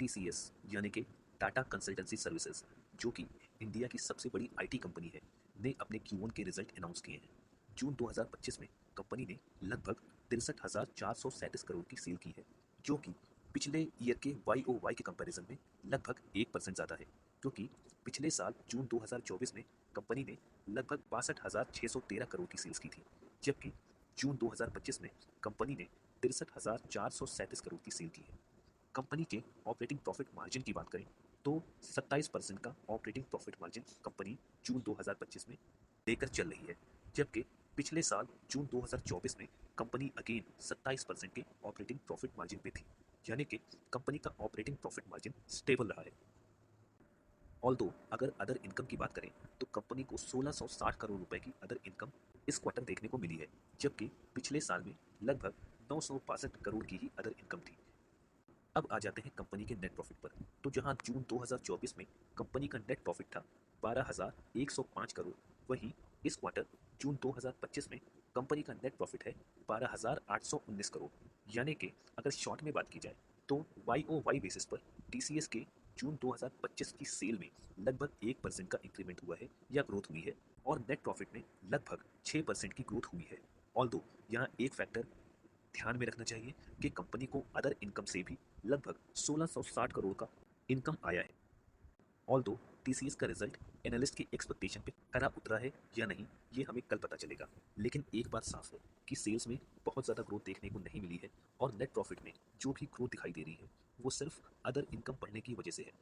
TCS यानी कि Tata consultancy services, जो कि इंडिया की सबसे बड़ी आईटी कंपनी है, ने अपने Q1 के रिजल्ट अनाउंस किए हैं। जून 2025 में कंपनी ने लगभग 63,437 करोड़ की सेल की है, जो कि पिछले ईयर के YOY के कंपैरिजन में लगभग 1% ज़्यादा है, क्योंकि पिछले साल जून 2024 में कंपनी ने लगभग 62,613 करोड़ की सेल्स की थी, जबकि जून 2025 में कंपनी ने 63,437 करोड़ की सेल की है। कंपनी के ऑपरेटिंग प्रॉफिट मार्जिन की बात करें तो 27% का ऑपरेटिंग प्रॉफिट मार्जिन कंपनी जून 2025 में लेकर चल रही है, जबकि पिछले साल जून 2024 में कंपनी अगेन 27% के ऑपरेटिंग प्रॉफिट मार्जिन पे थी, यानी कि कंपनी का ऑपरेटिंग प्रॉफिट मार्जिन स्टेबल रहा है। ऑल्दो अगर अदर इनकम की बात करें तो कंपनी को 1660 करोड़ रुपए की अदर इनकम इस क्वार्टर देखने को मिली है, जबकि पिछले साल में लगभग 962 करोड़ की ही अदर इनकम थी। अब आ जाते हैं कंपनी के नेट प्रॉफिट पर। तो जहां जून 2024 में कंपनी का नेट प्रॉफिट था 12,105 करोड़, वहीं इस क्वार्टर जून 2025 में कंपनी का नेट प्रॉफिट है 12,819 करोड़। यानी कि अगर शॉर्ट में बात की जाए तो YOY बेसिस पर टीसीएस के जून 2025 की सेल में लगभग 1% का इंक्रीमेंट हुआ है या ग्रोथ हुई है, और नेट प्रॉफिट में लगभग 6% की ग्रोथ हुई है। ऑल्दो यहाँ एक फैक्टर ध्यान में रखना चाहिए कि कंपनी को अदर इनकम से भी लगभग 1660 करोड़ का इनकम आया है। ऑल्दो टीसीएस का रिजल्ट एनालिस्ट की एक्सपेक्टेशन पे खरा उतरा है या नहीं, ये हमें कल पता चलेगा। लेकिन एक बात साफ है कि सेल्स में बहुत ज़्यादा ग्रोथ देखने को नहीं मिली है, और नेट प्रॉफिट में जो भी ग्रोथ दिखाई दे रही है वो सिर्फ अदर इनकम बढ़ने की वजह से है।